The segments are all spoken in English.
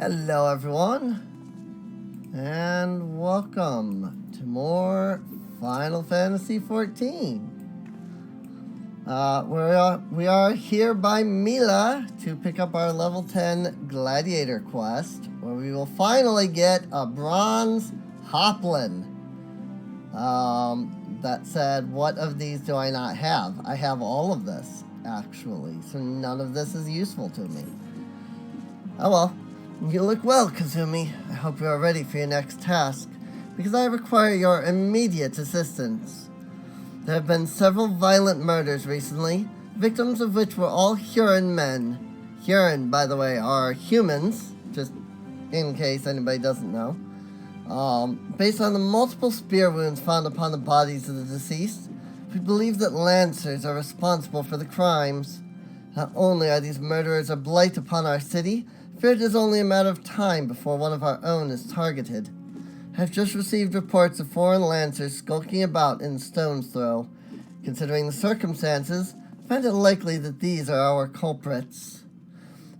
Hello everyone, and welcome to more Final Fantasy XIV. We are here by Mila to pick up our level 10 Gladiator quest, where we will finally get a bronze Hoplin. That said, what of these do I not have? I have all of this, actually, so none of this is useful to me. Oh well. You look well, Kazumi. I hope you are ready for your next task, because I require your immediate assistance. There have been several violent murders recently, victims of which were all Huron men. Huron, by the way, are humans, just in case anybody doesn't know. Based on the multiple spear wounds found upon the bodies of the deceased, we believe that Lancers are responsible for the crimes. Not only are these murderers a blight upon our city, it is only a matter of time before one of our own is targeted. I have just received reports of foreign Lancers skulking about in Stone's Throw. Considering the circumstances, I find it likely that these are our culprits.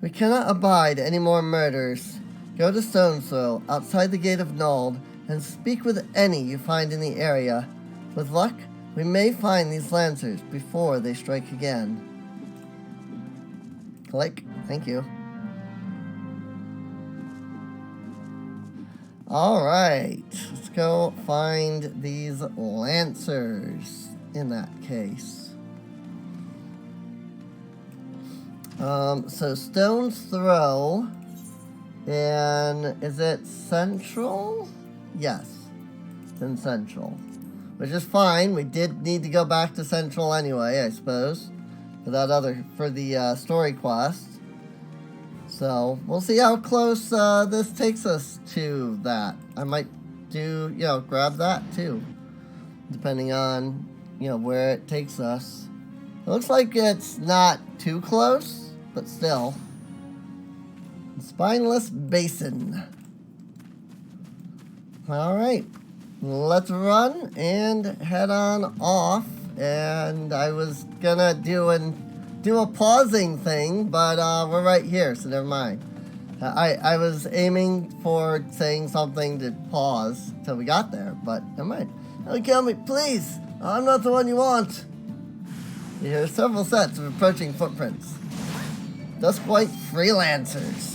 We cannot abide any more murders. Go to Stone's Throw, outside the gate of Nuld, and speak with any you find in the area. With luck, we may find these Lancers before they strike again. Click. Thank you. Alright, let's go find these Lancers in that case. So Stone's Throw, and is it Central? Yes, it's in Central, which is fine. We did need to go back to Central anyway, I suppose, for the story quest. So, we'll see how close this takes us to that. I might grab that too, depending on, where it takes us. It looks like it's not too close, but still. Spineless Basin. Alright, let's run and head on off. And I was gonna do a pausing thing, but we're right here, so never mind. I was aiming for saying something to pause till we got there, but never mind. Don't kill me, please! I'm not the one you want! You hear several sets of approaching footprints. Duskwhite freelancers.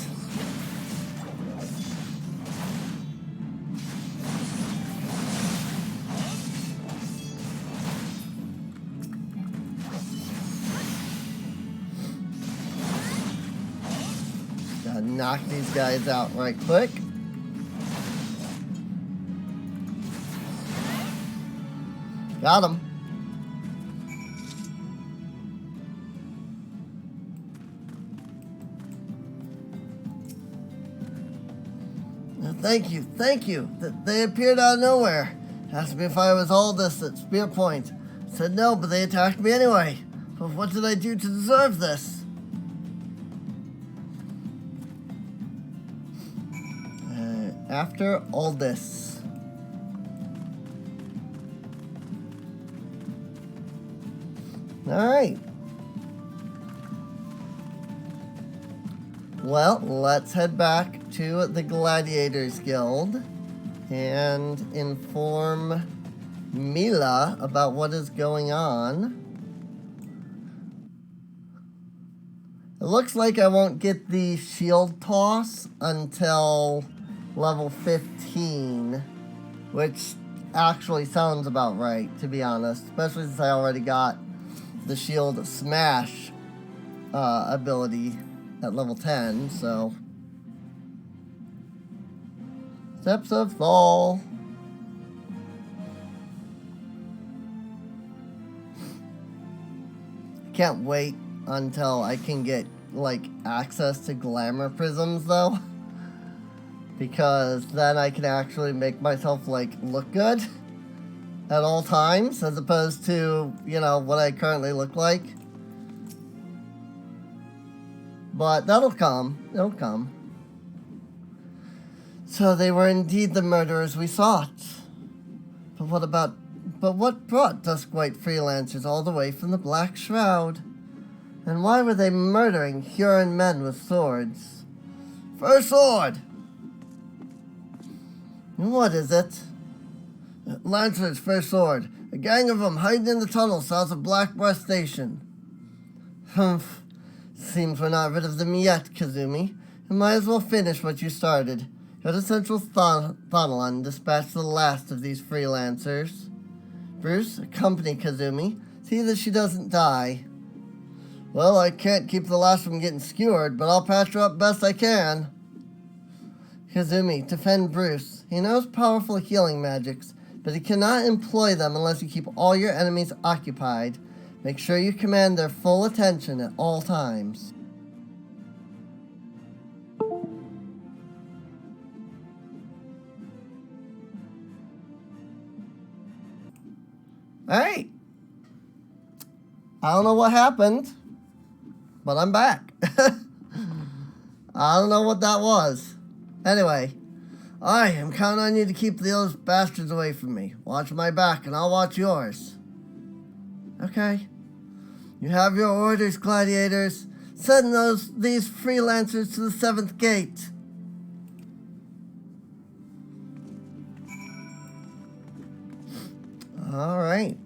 Knock these guys out right quick. Got him. Thank you. They appeared out of nowhere. Asked me if I was Ul'dah at Spear Point. Said no, but they attacked me anyway. But what did I do to deserve this? After all this. Alright. Well, let's head back to the Gladiators Guild and inform Mila about what is going on. It looks like I won't get the shield toss until level 15, which actually sounds about right, to be honest, especially since I already got the shield smash ability at level 10, so. Steps of Thal. Can't wait until I can get, access to glamour prisms, though. Because then I can actually make myself, look good at all times, as opposed to, what I currently look like. But that'll come. It'll come. So they were indeed the murderers we sought. But what brought Duskwhite freelancers all the way from the Black Shroud? And why were they murdering Huron men with swords? First sword! What is it? Lancer's first sword. A gang of them hiding in the tunnel south of Blackbreast Station. Humph. Seems we're not rid of them yet, Kazumi. You might as well finish what you started. Go to Central Tunnel and dispatch the last of these freelancers. Bruce, accompany Kazumi. See that she doesn't die. Well, I can't keep the last from getting skewered, but I'll patch her up best I can. Kazumi, defend Bruce. He knows powerful healing magics, but he cannot employ them unless you keep all your enemies occupied. Make sure you command their full attention at all times. Alright. I don't know what happened, but I'm back. I don't know what that was. Anyway, I'm counting on you to keep those bastards away from me. Watch my back and I'll watch yours. Okay. You have your orders, gladiators. Send these freelancers to the 7th gate. All right.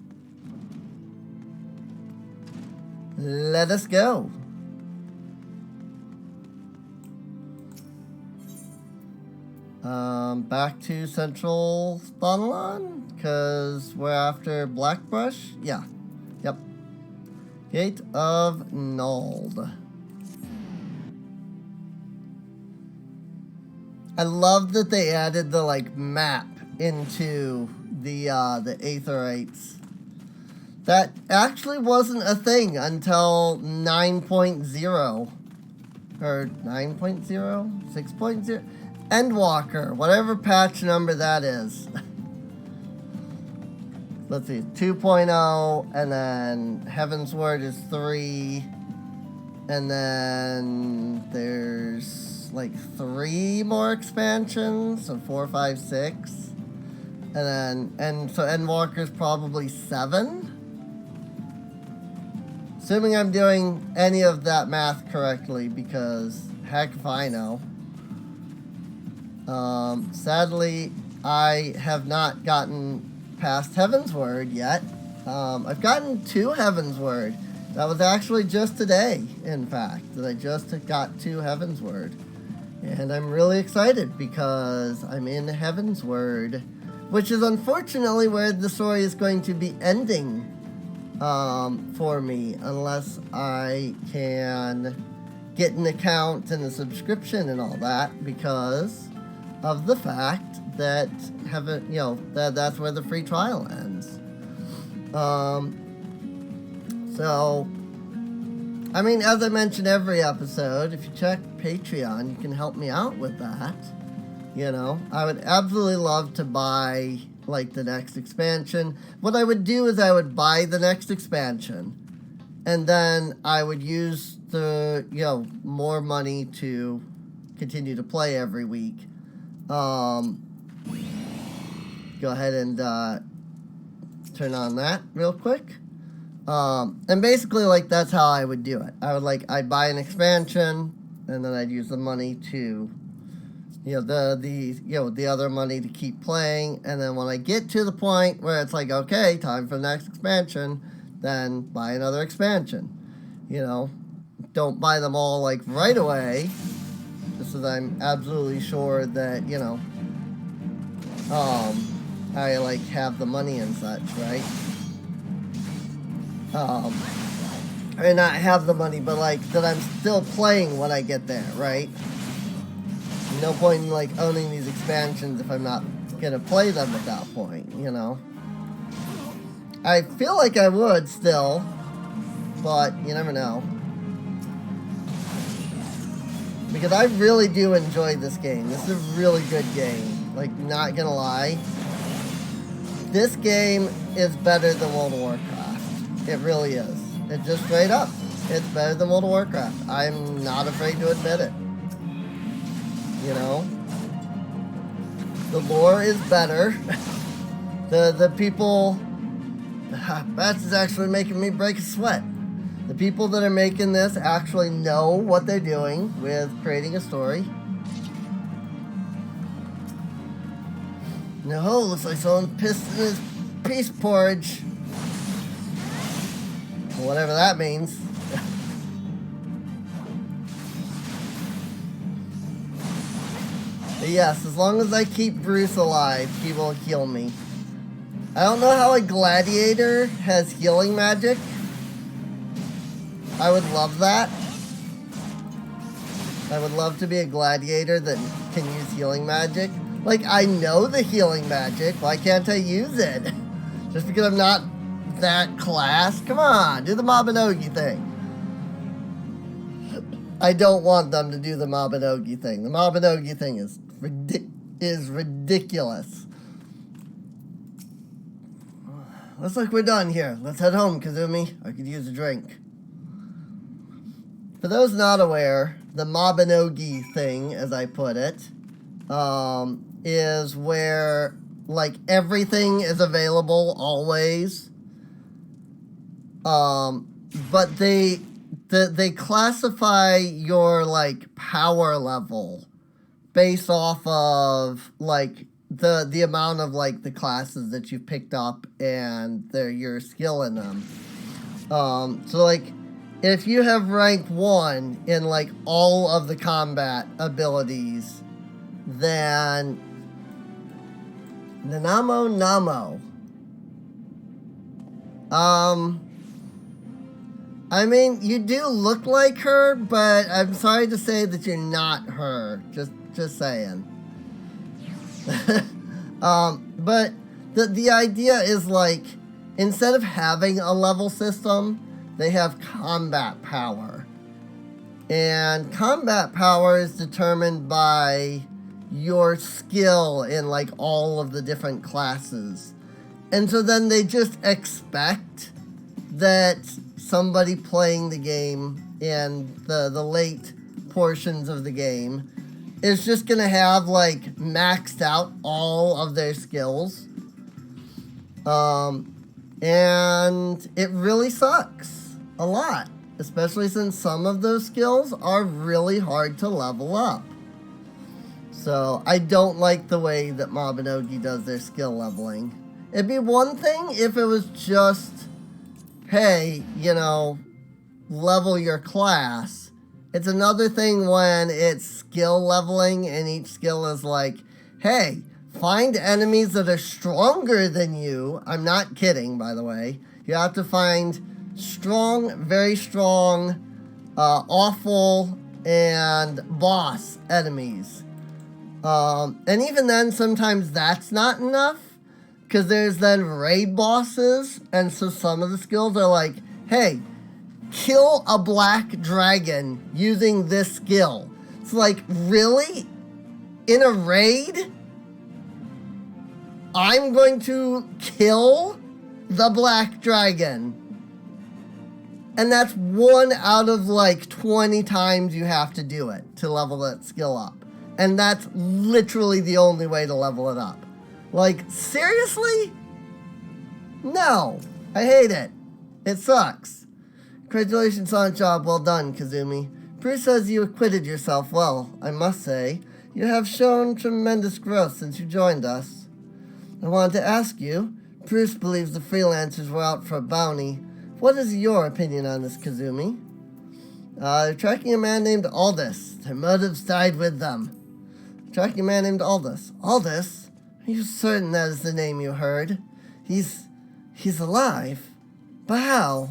Let us go. Back to Central Thonalon, because we're after Blackbrush. Yeah. Yep. Gate of Nuld. I love that they added the map into the Aetherites. That actually wasn't a thing until 9.0 or 9.0, 6.0, Endwalker, whatever patch number that is. Let's see, 2.0, and then Heaven's Word is 3, and then there's 3 more expansions, so 4, 5, 6, and so Endwalker's probably 7. Assuming I'm doing any of that math correctly, because heck if I know. Sadly, I have not gotten past Heaven's Word yet. I've gotten to Heaven's Word. That was actually just today, in fact, that I just got to Heaven's Word. And I'm really excited because I'm in Heaven's Word, which is unfortunately where the story is going to be ending for me, unless I can get an account and a subscription and all that, because of the fact that that's where the free trial ends. So, I mean, as I mentioned every episode, if you check Patreon, you can help me out with that. I would absolutely love to buy the next expansion. What I would do is I would buy the next expansion, and then I would use the more money to continue to play every week. Go ahead and turn on that real quick. And basically, that's how I would do it. I'd buy an expansion, and then I'd use the money to, the other money to keep playing. And then when I get to the point where it's okay, time for the next expansion, then buy another expansion. Don't buy them all right away, just so that I'm absolutely sure that I have the money and such, right? Or not have the money, but that I'm still playing when I get there, right? No point in owning these expansions if I'm not gonna play them at that point, I feel like I would still, but you never know. Because I really do enjoy this game. This is a really good game. Not gonna lie. This game is better than World of Warcraft. It really is. It's just straight up. It's better than World of Warcraft. I'm not afraid to admit it. The lore is better. The people... Bats is actually making me break a sweat. The people that are making this actually know what they're doing with creating a story. No, looks like someone pissed in his peace porridge. Whatever that means. But yes, as long as I keep Bruce alive, he will heal me. I don't know how a gladiator has healing magic. I would love that. I would love to be a gladiator that can use healing magic. Like, I know the healing magic. Why can't I use it? Just because I'm not that class? Come on, do the Mabinogi thing. I don't want them to do the Mabinogi thing. The Mabinogi thing is ridiculous. Looks like we're done here. Let's head home, Kazumi. I could use a drink. For those not aware, the Mabinogi thing, as I put it, is where, like, everything is available always. But they classify your, like, power level based off of, like, the amount of, like, the classes that you've picked up and your skill in them. So, like, if you have rank 1 in, like, all of the combat abilities, then Namo. I mean, you do look like her, but I'm sorry to say that you're not her. Just saying. But the idea is, like, instead of having a level system, they have combat power. And combat power is determined by your skill in, like, all of the different classes. And so then they just expect that somebody playing the game in the late portions of the game is just gonna have, like, maxed out all of their skills. And it really sucks a lot, especially since some of those skills are really hard to level up. So I don't like the way that Mabinogi does their skill leveling. It'd be one thing if it was just, hey, you know, level your class. It's another thing when it's skill leveling and each skill is like, hey, find enemies that are stronger than you. I'm not kidding, by the way. You have to find strong, very strong, awful, and boss enemies. And even then, sometimes that's not enough, because there's then raid bosses, and so some of the skills are like, hey, kill a black dragon using this skill. It's like, really? In a raid? I'm going to kill the black dragon. And that's 1 out of, like, 20 times you have to do it to level that skill up. And that's literally the only way to level it up. Like, seriously? No. I hate it. It sucks. Congratulations on a job well done, Kazumi. Bruce says you acquitted yourself well, I must say. You have shown tremendous growth since you joined us. I wanted to ask you, Bruce believes the freelancers were out for a bounty. What is your opinion on this, Kazumi? They're tracking a man named Ul'dah. Their motives died with them. Tracking a man named Ul'dah. Ul'dah? Are you certain that is the name you heard? He's alive? But how?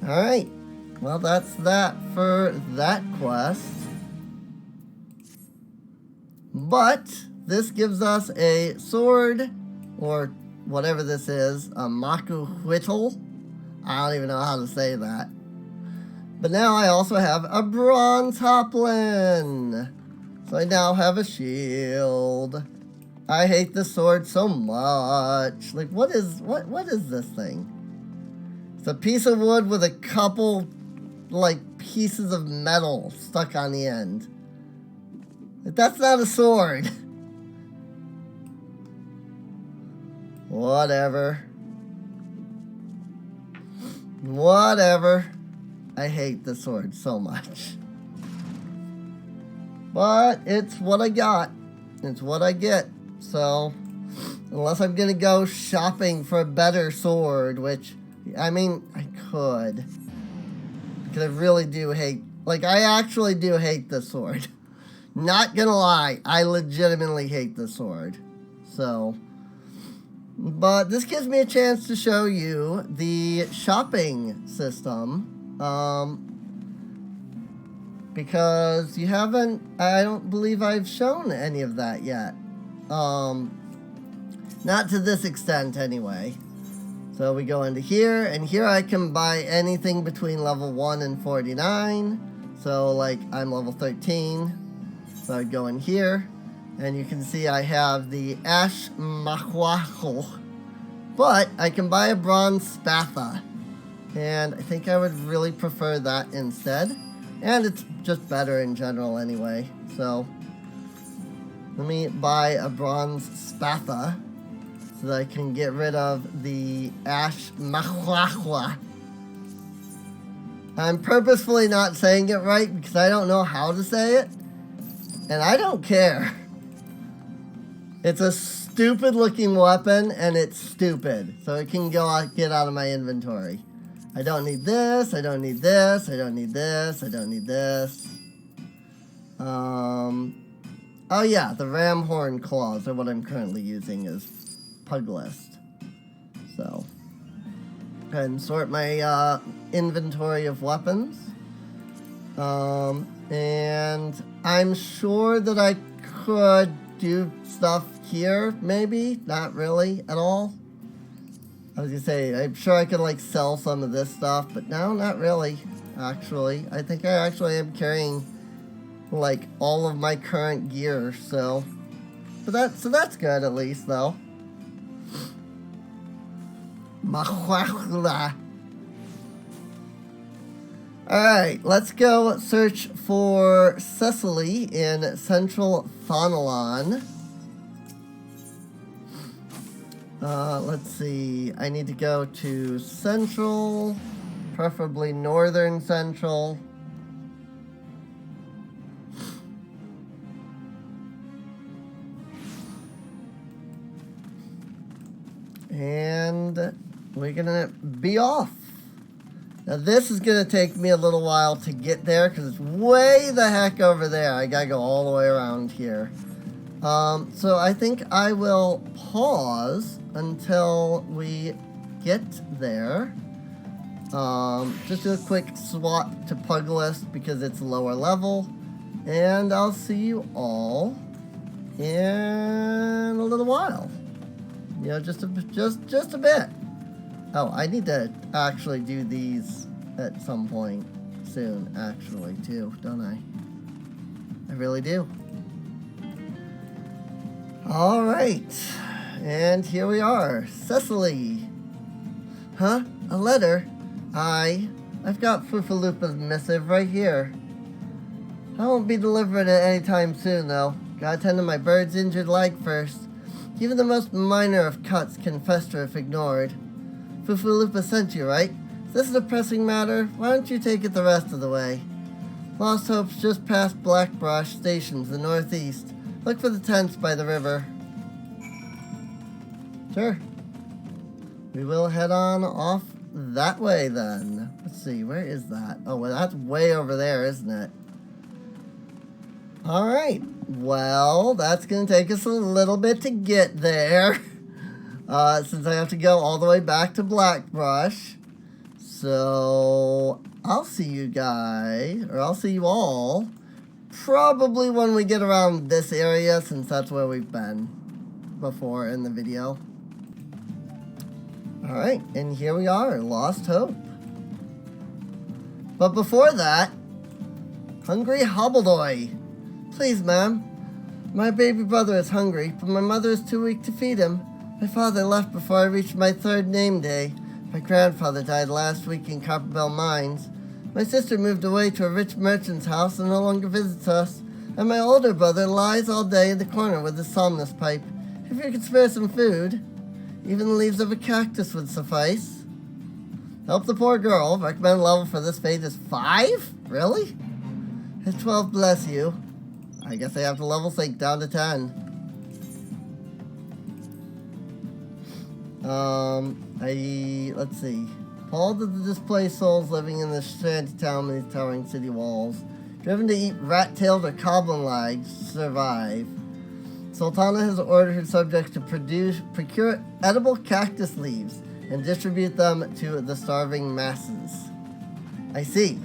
Alright. Well, that's that for that quest. But this gives us a sword, or whatever this is, a Makuhuitl. I don't even know how to say that. But now I also have a bronze hoplin. So I now have a shield. I hate the sword so much. Like, what is this thing? It's a piece of wood with a couple, like, pieces of metal stuck on the end. Like, that's not a sword. Whatever. I hate the sword so much. But it's what I got. It's what I get. So, unless I'm going to go shopping for a better sword, which, I mean, I could. Because I really do hate, like, I actually do hate this sword. Not gonna lie, I legitimately hate this sword. So, but this gives me a chance to show you the shopping system. Because you haven't, I don't believe I've shown any of that yet. Not to this extent anyway. So we go into here, and here I can buy anything between level 1 and 49. So like I'm level 13. So I'd go in here, and you can see I have the Ash Mahwacho. But I can buy a bronze spatha. And I think I would really prefer that instead. And it's just better in general anyway. So let me buy a bronze spatha so that I can get rid of the Ash Mahwacho. I'm purposefully not saying it right because I don't know how to say it. And I don't care. It's a stupid looking weapon and it's stupid. So it can get out of my inventory. I don't need this, I don't need this, I don't need this, I don't need this. Oh yeah, the ram horn claws are what I'm currently using as pug list. So, go ahead and sort my inventory of weapons. And I'm sure that I could do stuff here, maybe, not really at all. I was gonna say, I'm sure I could like sell some of this stuff, but no, not really, actually. I think I actually am carrying like all of my current gear, so that's good at least though. Alright, let's go search for Cecily in Central Thonalon. Let's see, I need to go to Central, preferably Northern Central. And we're gonna be off. Now this is gonna take me a little while to get there because it's way the heck over there. I gotta go all the way around here. So I think I will pause until we get there. Just do a quick swap to Pug List because it's lower level. And I'll see you all in a little while. You know, just a bit. Oh, I need to actually do these at some point soon, actually, too, don't I? I really do. All right, and here we are. Cecily. Huh? A letter? I've got Fufalupa's missive right here. I won't be delivering it anytime soon, though. Gotta tend to my bird's injured leg first. Even the most minor of cuts can fester if ignored. Fufalupa sent you, right? If this is a pressing matter, why don't you take it the rest of the way? Lost Hope's just past Blackbrush Station to the northeast. Look for the tents by the river. Sure. We will head on off that way then. Let's see, where is that? Oh, well, that's way over there, isn't it? Alright. Well, that's going to take us a little bit to get there. Since I have to go all the way back to Blackbrush. So, I'll see you guys, or I'll see you all, probably when we get around this area, since that's where we've been before in the video. Alright, and here we are, Lost Hope. But before that, Hungry Hobbledoy. Please, ma'am. My baby brother is hungry, but my mother is too weak to feed him. My father left before I reached my 3rd name day. My grandfather died last week in Copperbell Mines. My sister moved away to a rich merchant's house and no longer visits us. And my older brother lies all day in the corner with his somnus pipe. If you could spare some food, even the leaves of a cactus would suffice. Help the poor girl. Recommend level for this fate is 5? Really? If 12 bless you. I guess I have to level sync down to 10. Let's see. All of the displaced souls living in this shanty town with these towering city walls, driven to eat rat-tailed or goblin legs, survive. Sultana has ordered her subjects to procure edible cactus leaves and distribute them to the starving masses. I see.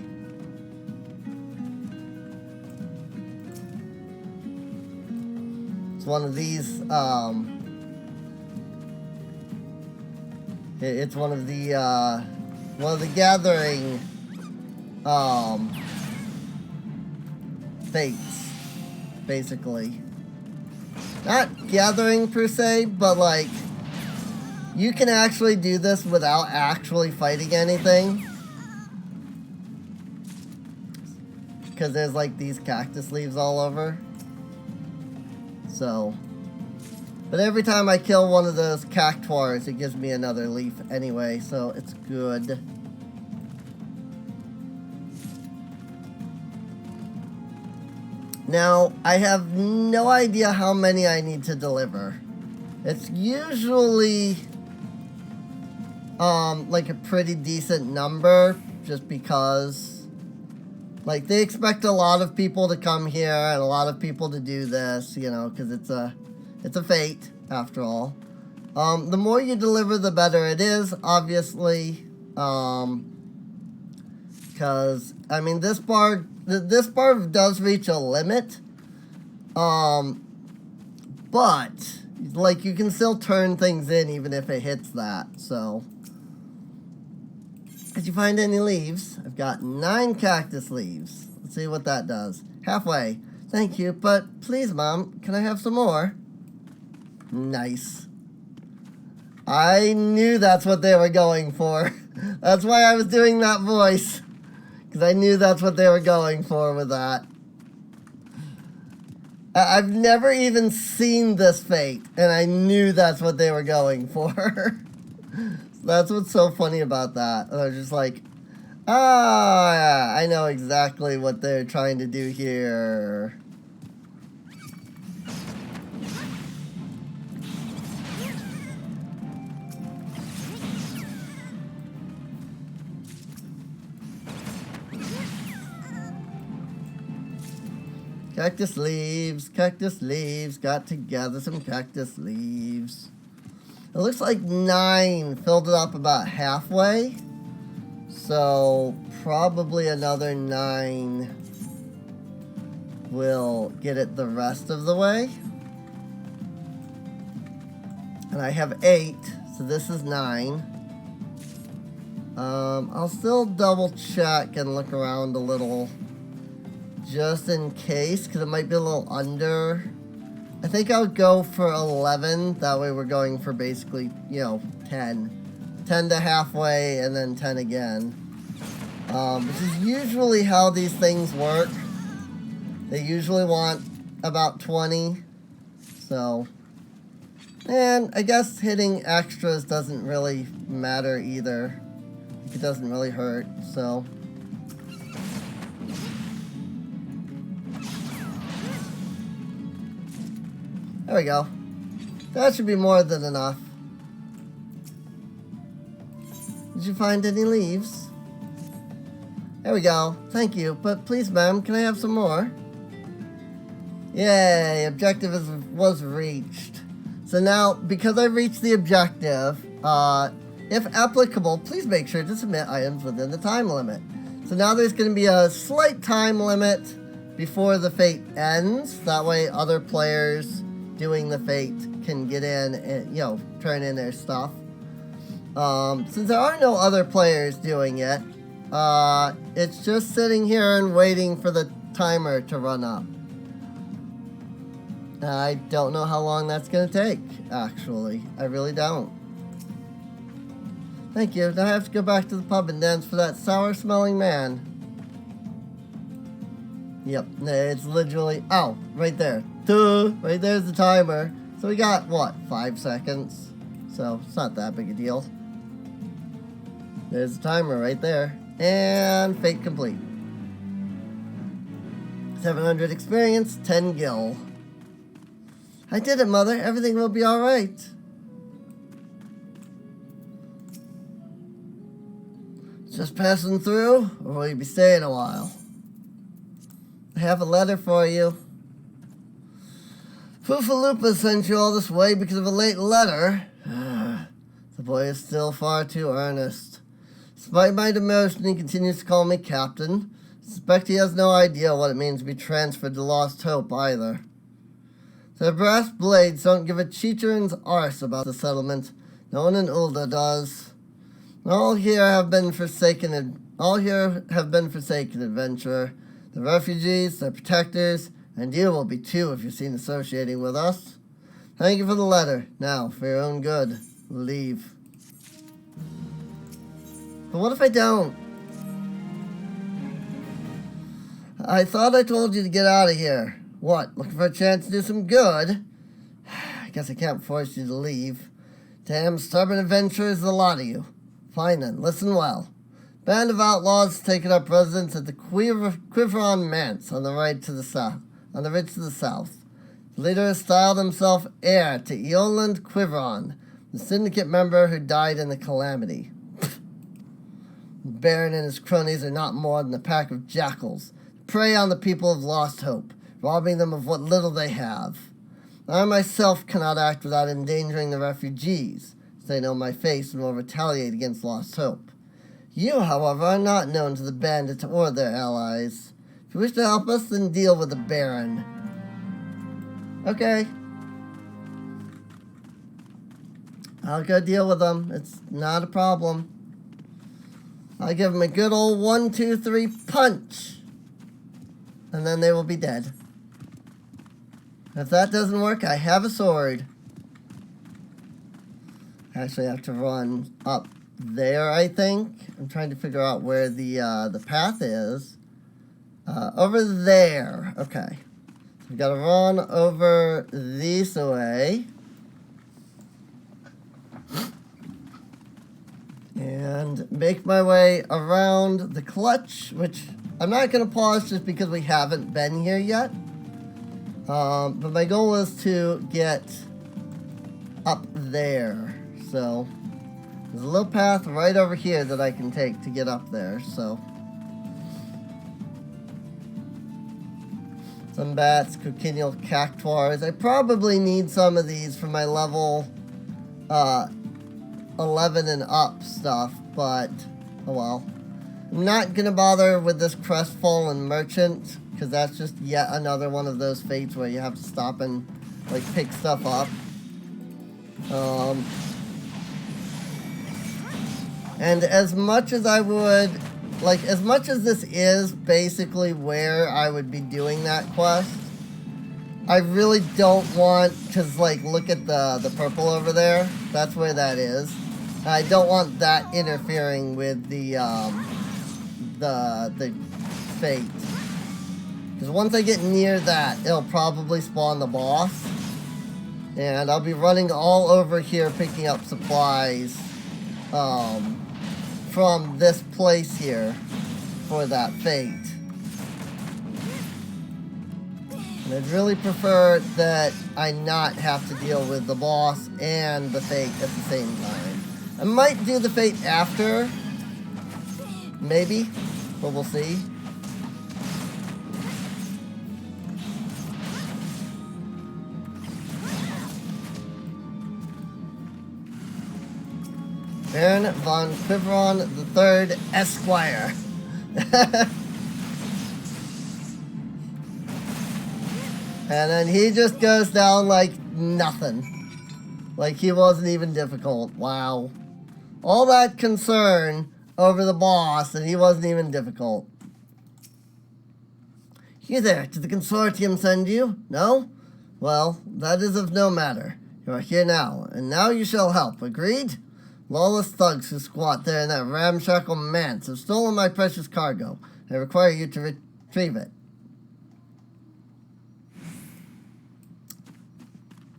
It's one of these, it's one of the gathering, fates, basically. Not gathering per se, but like, you can actually do this without actually fighting anything. Because there's like these cactus leaves all over. So, but every time I kill one of those cactuars, it gives me another leaf anyway, so it's good. Now, I have no idea how many I need to deliver. It's usually, like a pretty decent number, just because, like, they expect a lot of people to come here and a lot of people to do this, you know, because it's a fate, after all. The more you deliver, the better it is, obviously, because, I mean, this bar does reach a limit, but, like, you can still turn things in even if it hits that, so. Did you find any leaves? I've got 9 cactus leaves. Let's see what that does. Halfway. Thank you, but please, Mom, can I have some more? Nice. I knew that's what they were going for. That's why I was doing that voice. Because I knew that's what they were going for with that. I've never even seen this fate, and I knew that's what they were going for. That's what's so funny about that. They're just like, ah, yeah, I know exactly what they're trying to do here. Cactus leaves, got to gather some cactus leaves. It looks like 9 filled it up about halfway. So probably another 9 will get it the rest of the way. And I have 8, so this is 9. I'll still double check and look around a little just in case, because it might be a little under. I think I'll go for 11. That way we're going for basically, you know, 10. 10 to halfway and then 10 again. Which is usually how these things work. They usually want about 20. So, and I guess hitting extras doesn't really matter either. It doesn't really hurt, so. There we go. That should be more than enough. Did you find any leaves? There we go. Thank you. But please, ma'am, can I have some more? Yay, objective was reached. So now, because I reached the objective, if applicable, please make sure to submit items within the time limit. So now there's going to be a slight time limit before the fate ends. That way other players doing the fate can get in and, you know, turn in their stuff. Since there are no other players doing it, it's just sitting here and waiting for the timer to run up. I don't know how long that's going to take, actually. I really don't. Thank you. Now I have to go back to the pub and dance for that sour-smelling man. Yep, it's literally, oh, right there. Right there's the timer. So we got, what, 5 seconds? So it's not that big a deal. There's the timer right there. And fate complete. 700 experience, 10 gil. I did it, Mother. Everything will be alright. Just passing through, or will you be staying a while? I have a letter for you. Foofaloopa sent you all this way because of a late letter. The boy is still far too earnest. Despite my demotion, he continues to call me captain. I suspect he has no idea what it means to be transferred to Lost Hope either. The brass blades don't give a Chicharon's arse about the settlement. No one in Ul'dah does. All here have been forsaken adventurer. The refugees, their protectors, and you will be too if you're seen associating with us. Thank you for the letter. Now, for your own good, leave. But what if I don't? I thought I told you to get out of here. What, looking for a chance to do some good? I guess I can't force you to leave. Damn stubborn adventurers, the lot of you. Fine then, listen well. Band of outlaws taken up residence at the Quiveron Manse on the ridge to the south. The leader has styled himself heir to Eoland Quiveron, the syndicate member who died in the calamity. The Baron and his cronies are not more than a pack of jackals, prey on the people of Lost Hope, robbing them of what little they have. I myself cannot act without endangering the refugees, as they know my face and will retaliate against Lost Hope. You, however, are not known to the bandits or their allies. If you wish to help us, then deal with the Baron. Okay. I'll go deal with them. It's not a problem. I'll give them a good old 1, 2, 3 punch. And then they will be dead. If that doesn't work, I have a sword. Actually, I have to run up there, I think. I'm trying to figure out where the path is. Over there. Okay. So we've got to run over this way. And make my way around the clutch, which I'm not going to pause just because we haven't been here yet. But my goal is to get up there. So there's a little path right over here that I can take to get up there. So some bats, cochineal cactuars. I probably need some of these for my level 11 and up stuff, but oh well. I'm not gonna bother with this crestfallen merchant because that's just yet another one of those fates where you have to stop and like pick stuff up. And as much as I would, like, as much as this is basically where I would be doing that quest, I really don't want, because, like, look at the purple over there. That's where that is. I don't want that interfering with the fate. Because once I get near that, it'll probably spawn the boss. And I'll be running all over here picking up supplies from this place here for that fate. And I'd really prefer that I not have to deal with the boss and the fate at the same time. I might do the fate after, maybe, but we'll see. Baron von Quiveron III, Esquire. And then he just goes down like nothing. Like he wasn't even difficult. Wow. All that concern over the boss and he wasn't even difficult. You there, did the consortium send you? No? Well, that is of no matter. You are here now, and now you shall help. Agreed? Lawless thugs who squat there in that ramshackle manse have stolen my precious cargo. I require you to retrieve it.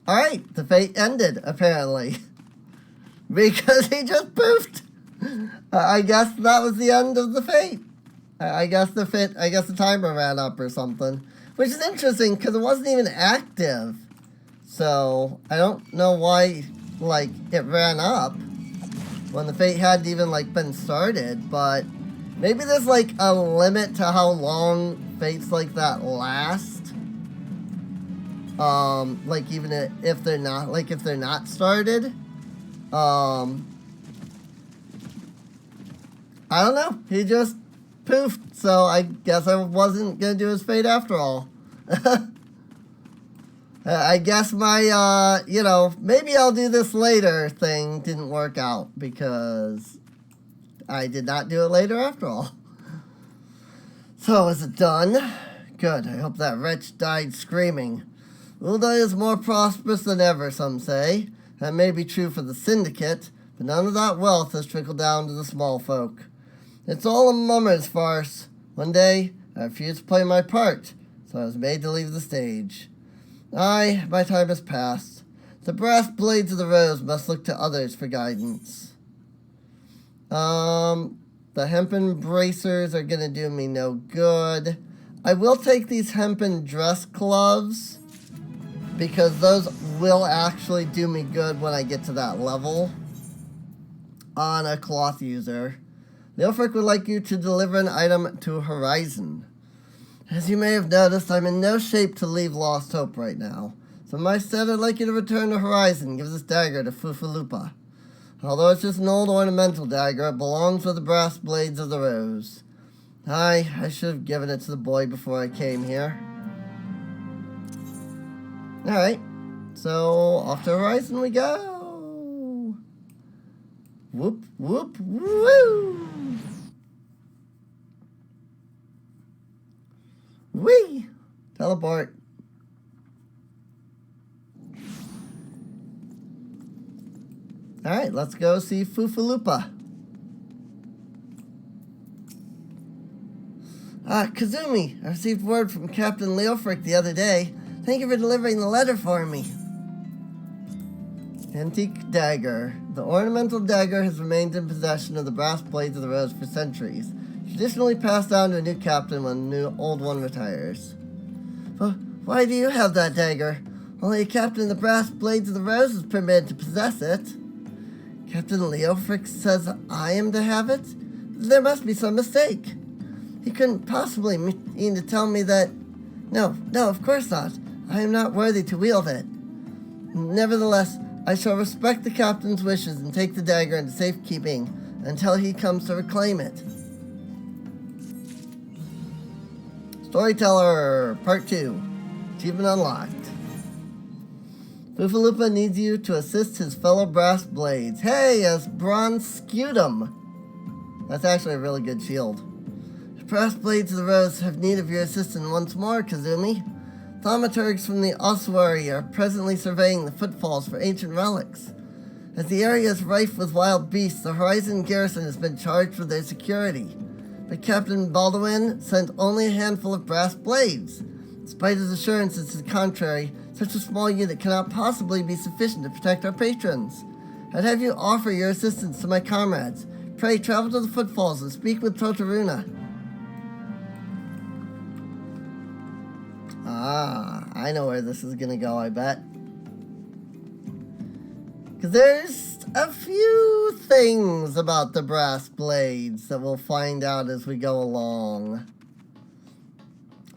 Alright, the fate ended, apparently. Because he just poofed. I guess that was the end of the fate. I guess the timer ran up or something. Which is interesting, because it wasn't even active. So, I don't know why, like, it ran up when the fate hadn't even, like, been started, but maybe there's, like, a limit to how long fates like that last. Like, even if they're not started. I don't know. He just poofed, so I guess I wasn't gonna do his fate after all. I guess my, maybe I'll do this later thing didn't work out because I did not do it later after all. So, is it done? Good. I hope that wretch died screaming. Ul'dah is more prosperous than ever, some say. That may be true for the syndicate, but none of that wealth has trickled down to the small folk. It's all a mummer's farce. One day, I refused to play my part, so I was made to leave the stage. Aye, my time has passed. The brass blades of the rose must look to others for guidance. The hempen bracers are gonna do me no good. I will take these hempen dress gloves, because those will actually do me good when I get to that level on a cloth user. Leofric would like you to deliver an item to Horizon. As you may have noticed, I'm in no shape to leave Lost Hope right now. So in my stead, I'd like you to return to Horizon and give this dagger to Fufalupa. Although it's just an old ornamental dagger, it belongs with the brass blades of the rose. Aye, I should have given it to the boy before I came here. Alright, so off to Horizon we go. Whoop, whoop, woo! Whee! Teleport. Alright, let's go see Fufalupa. Kazumi, I received word from Captain Leofric the other day. Thank you for delivering the letter for me. Antique dagger. The ornamental dagger has remained in possession of the brass blades of the rose for centuries. Traditionally passed down to a new captain when the old one retires. But why do you have that dagger? Only a captain of the brass blades of the rose is permitted to possess it. Captain Leofric says I am to have it? There must be some mistake. He couldn't possibly mean to tell me that... No, of course not. I am not worthy to wield it. Nevertheless, I shall respect the captain's wishes and take the dagger into safekeeping until he comes to reclaim it. Storyteller, Part 2. Achievement unlocked. Fufalupa needs you to assist his fellow brass blades. Hey, as bronze scutum. That's actually a really good shield. The brass blades of the rose have need of your assistance once more, Kazumi. Thaumaturgs from the ossuary are presently surveying the footfalls for ancient relics. As the area is rife with wild beasts, the Horizon garrison has been charged with their security. But Captain Baldwin sent only a handful of brass blades. Despite his assurances to the contrary, such a small unit cannot possibly be sufficient to protect our patrons. I'd have you offer your assistance to my comrades. Pray travel to the footfalls and speak with Totaruna. Ah, I know where this is gonna go, I bet. Because there's a few things about the brass blades that we'll find out as we go along.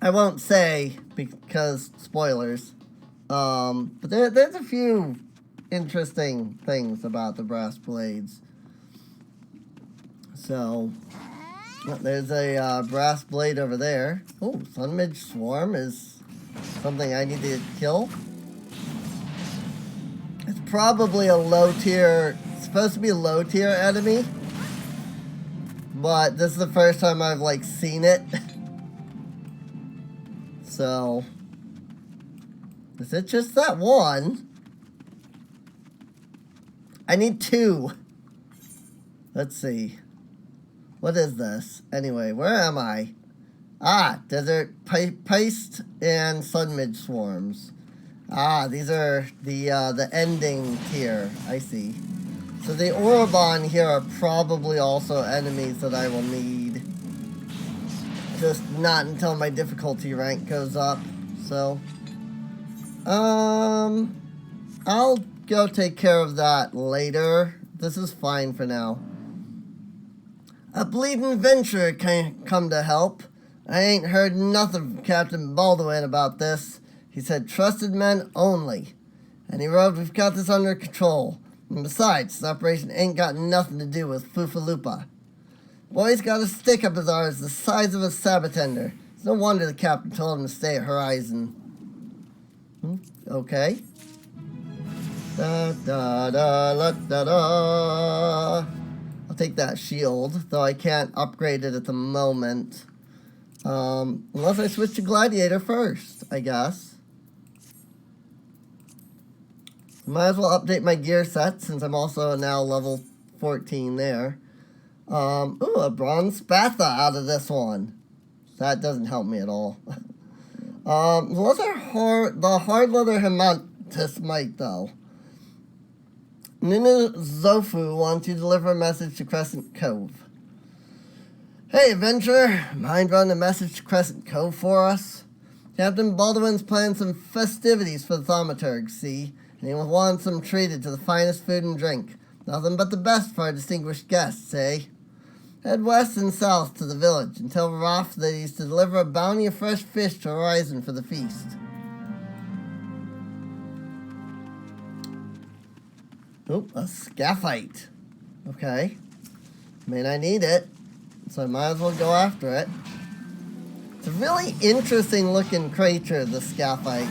I won't say because spoilers. But there's a few interesting things about the brass blades. So, there's a brass blade over there. Oh, Sunmidge Swarm is something I need to kill. It's probably a low tier, supposed to be a low tier enemy. But this is the first time I've like seen it. So, is it just that one? I need two. Let's see. What is this? Anyway, where am I? Ah, Desert Paste and Sunmidge Swarms. Ah, these are the ending tier. I see. So the Orobon here are probably also enemies that I will need. Just not until my difficulty rank goes up. So, I'll go take care of that later. This is fine for now. A bleeding venture can come to help. I ain't heard nothing from Captain Baldwin about this. He said trusted men only. And he wrote, we've got this under control. And besides, this operation ain't got nothing to do with Fufalupa. Boy's got a stick up his arse the size of a sabatender. It's no wonder the captain told him to stay at Horizon. Okay. Da da da da da da. I'll take that shield, though I can't upgrade it at the moment. Unless I switch to Gladiator first, I guess. Might as well update my gear set since I'm also now level 14 there. Ooh, a bronze spatha out of this one. That doesn't help me at all. Those are the hard leather Hematus might, though. Nunu Zofu wants you to deliver a message to Crescent Cove. Hey, adventurer, mind running a message to Crescent Cove for us? Captain Baldwin's planned some festivities for the thaumaturgs, see? And he wants them treated to the finest food and drink. Nothing but the best for our distinguished guests, eh? Head west and south to the village and tell Roth that he's to deliver a bounty of fresh fish to Horizon for the feast. Oop, a scaphite. Okay. Mean I need it, so I might as well go after it. It's a really interesting looking creature, the scaphite.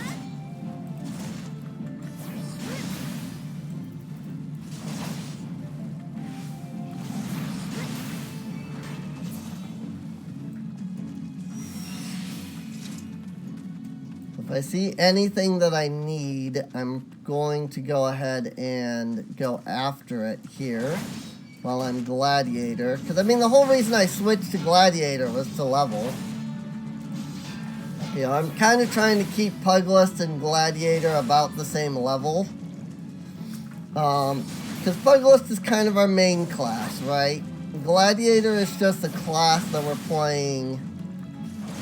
If I see anything that I need, I'm going to go ahead and go after it here while I'm Gladiator. Because, I mean, the whole reason I switched to Gladiator was to level. You know, I'm kind of trying to keep Puglist and Gladiator about the same level. Because Puglist is kind of our main class, right? Gladiator is just a class that we're playing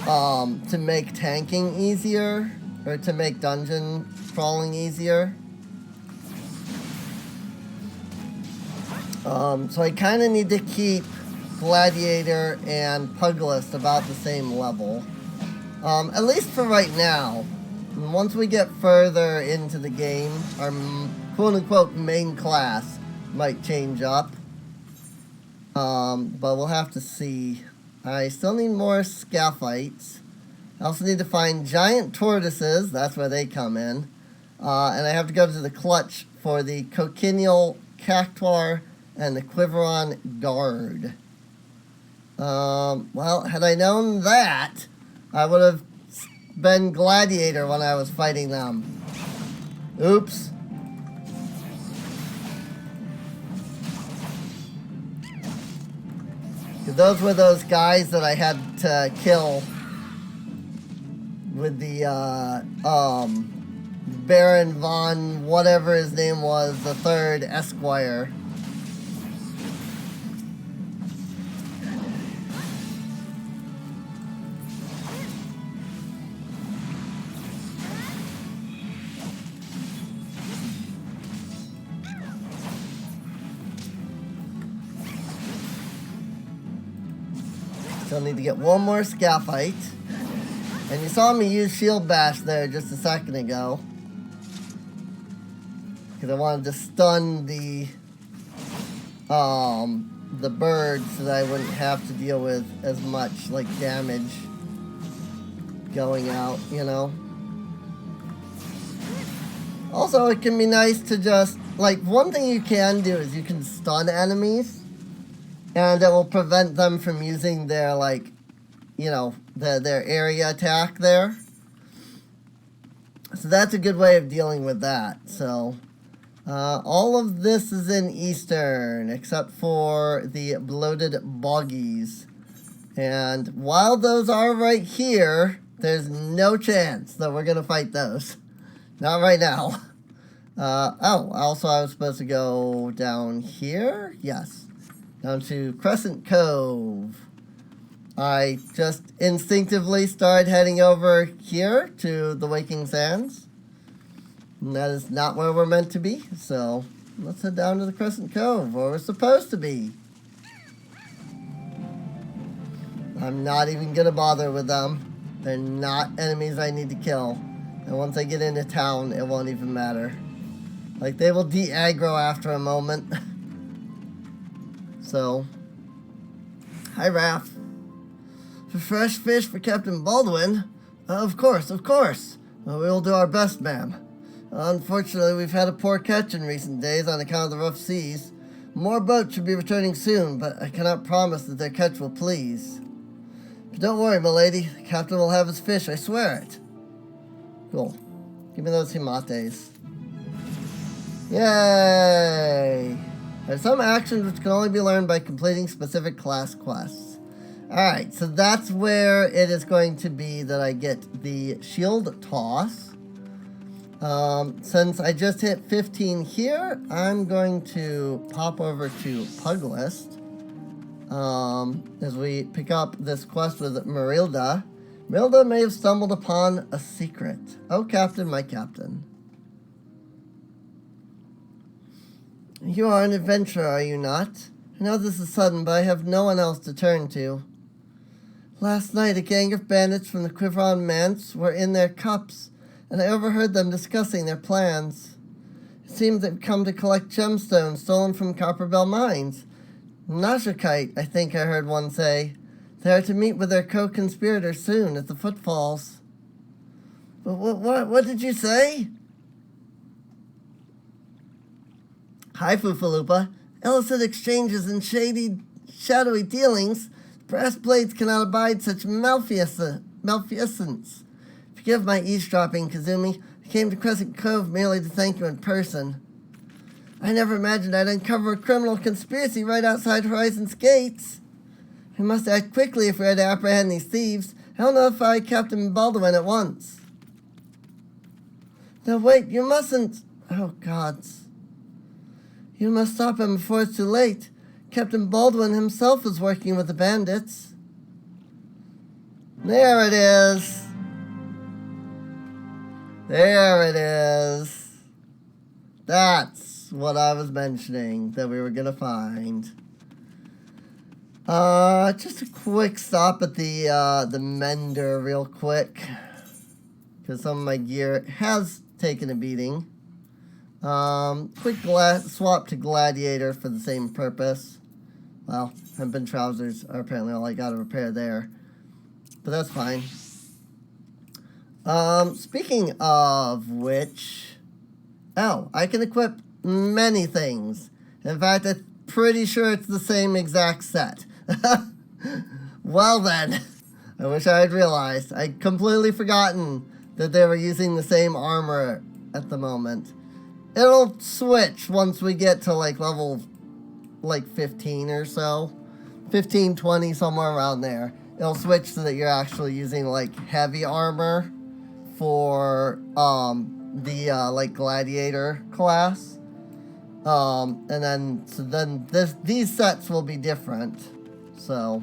to make tanking easier, or to make dungeon crawling easier. So I kind of need to keep Gladiator and Puglist about the same level. At least for right now. And once we get further into the game, our quote-unquote main class might change up. But we'll have to see. I still need more scaphites. I also need to find giant tortoises. That's where they come in. And I have to go to the clutch for the cochineal cactuar and the Quiveron guard. Well, had I known that, I would have been Gladiator when I was fighting them. Oops. Those were those guys that I had to kill with the Baron von whatever his name was, the third Esquire. Still need to get one more scaphite. And you saw me use Shield Bash there just a second ago. Because I wanted to stun the bird so that I wouldn't have to deal with as much, like, damage going out, you know. Also, it can be nice to just, like, one thing you can do is you can stun enemies. And it will prevent them from using their, like, you know, their area attack there. So that's a good way of dealing with that. So, all of this is in Eastern, except for the bloated boggies. And while those are right here, there's no chance that we're going to fight those. Not right now. Also I was supposed to go down here? Yes. Down to Crescent Cove. I just instinctively started heading over here to the Waking Sands. And that is not where we're meant to be, so let's head down to the Crescent Cove, where we're supposed to be. I'm not even gonna bother with them. They're not enemies I need to kill. And once I get into town, it won't even matter. Like, they will de-aggro after a moment. So, hi, Raph. For fresh fish for Captain Baldwin? Of course, of course. Well, we will do our best, ma'am. Unfortunately, we've had a poor catch in recent days on account of the rough seas. More boats should be returning soon, but I cannot promise that their catch will please. But don't worry, milady. The captain will have his fish, I swear it. Cool. Give me those himates. Yay! There's some actions which can only be learned by completing specific class quests. Alright, so that's where it is going to be that I get the shield toss. Since I just hit 15 here, I'm going to pop over to Puglist. As we pick up this quest with Ul'dah. Ul'dah may have stumbled upon a secret. Oh, Captain, my Captain. You are an adventurer, are you not? I know this is sudden, but I have no one else to turn to. Last night, a gang of bandits from the Quiverons manse were in their cups, and I overheard them discussing their plans. It seems they've come to collect gemstones stolen from Copperbell mines. Nashakite, I think I heard one say. They are to meet with their co-conspirators soon at the Footfalls. But what did you say? Hi, Foofaloopa. Illicit exchanges and shadowy dealings. Brass blades cannot abide such malfeasance. Forgive my eavesdropping, Kazumi. I came to Crescent Cove merely to thank you in person. I never imagined I'd uncover a criminal conspiracy right outside Horizon's gates. We must act quickly if we are to apprehend these thieves. I'll notify Captain Baldwin at once. No, wait, you mustn't. Oh, gods. You must stop him before it's too late. Captain Baldwin himself is working with the bandits. There it is. There it is. That's what I was mentioning that we were going to find. Just a quick stop at the mender real quick. Because some of my gear has taken a beating. Quick swap to Gladiator for the same purpose. Well, hempen trousers are apparently all I got to repair there. But that's fine. Speaking of which... Oh, I can equip many things. In fact, I'm pretty sure it's the same exact set. Well then, I wish I had realized. I'd completely forgotten that they were using the same armor at the moment. It'll switch once we get to like level like 15 or so. 15, 20, somewhere around there. It'll switch so that you're actually using like heavy armor for the like gladiator class. And then these sets will be different. So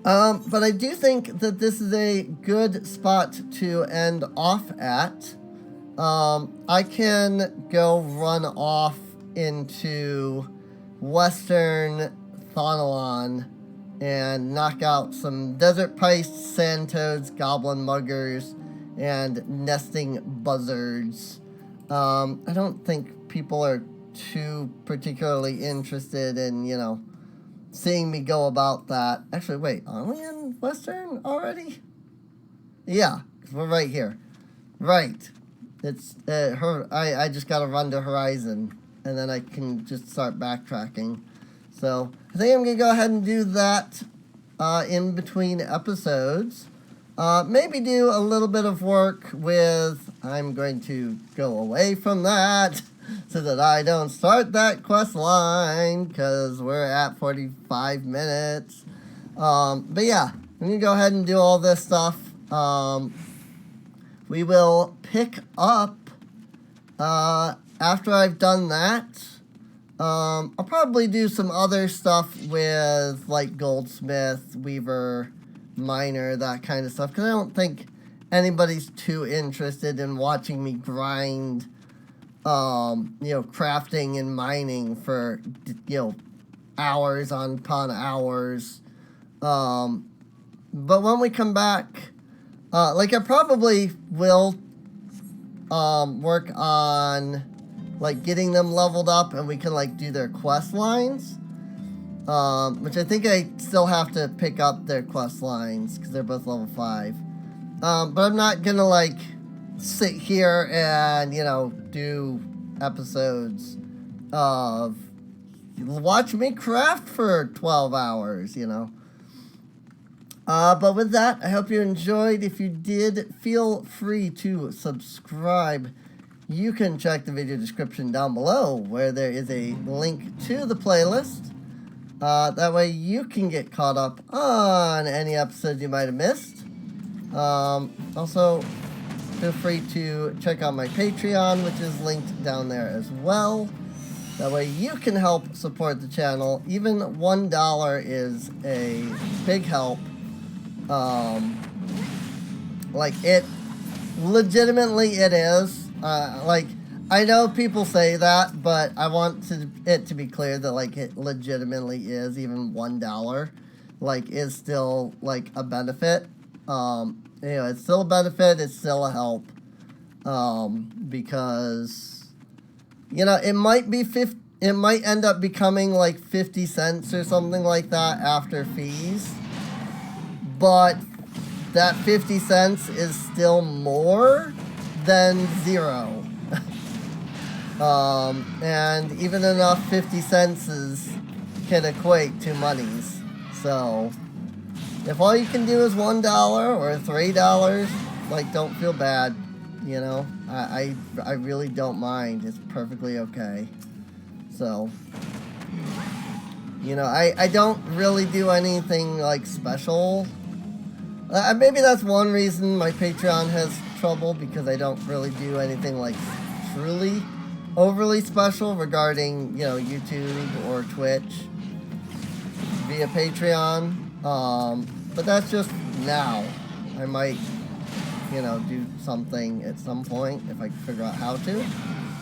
but I do think that this is a good spot to end off at. I can go run off into Western Thonalon and knock out some desert pipes, sand toads, goblin muggers, and nesting buzzards. I don't think people are too particularly interested in, you know, seeing me go about that. Actually, wait, are we in Western already? Yeah, 'cause we're right here. Right. It's, I just gotta run to Horizon, and then I can just start backtracking. So, I think I'm gonna go ahead and do that, in between episodes. Maybe do a little bit of work with, I'm going to go away from that, so that I don't start that quest line, because we're at 45 minutes. But yeah, I'm gonna go ahead and do all this stuff. We will pick up, after I've done that, I'll probably do some other stuff with like goldsmith, weaver, miner, that kind of stuff, because I don't think anybody's too interested in watching me grind, crafting and mining for, hours upon hours. But when we come back, I probably will work on like getting them leveled up, and we can like do their quest lines, which I think I still have to pick up their quest lines because they're both level 5. But I'm not gonna like sit here and do episodes of watch me craft for 12 hours, But with that, I hope you enjoyed. If you did, feel free to subscribe. You can check the video description down below where there is a link to the playlist. That way you can get caught up on any episodes you might have missed. Also, feel free to check out my Patreon, which is linked down there as well. That way you can help support the channel. Even $1 is a big help. It legitimately it is. I know people say that, but I want it to be clear that it legitimately is. Even $1 is still a benefit. It's still a benefit. It's still a help. Because it might be it might end up becoming 50 cents or something like that after fees. But that 50 cents is still more than 0. And even enough 50 cents can equate to monies. So if all you can do is $1 or $3, don't feel bad. I really don't mind. It's perfectly okay. So, I don't really do anything special. Maybe that's one reason my Patreon has trouble, because I don't really do anything truly overly special regarding, YouTube or Twitch via Patreon. But that's just now. I might, do something at some point if I can figure out how to.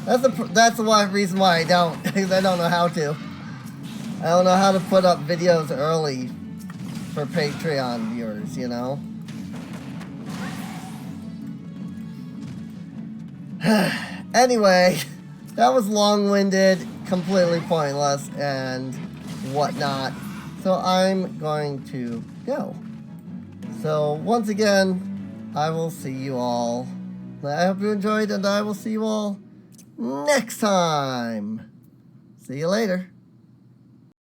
That's the reason why I don't, because I don't know how to. I don't know how to put up videos early for Patreon viewers, Anyway, that was long-winded, completely pointless, and whatnot. So I'm going to go. So once again, I will see you all. I hope you enjoyed, and I will see you all next time. See you later.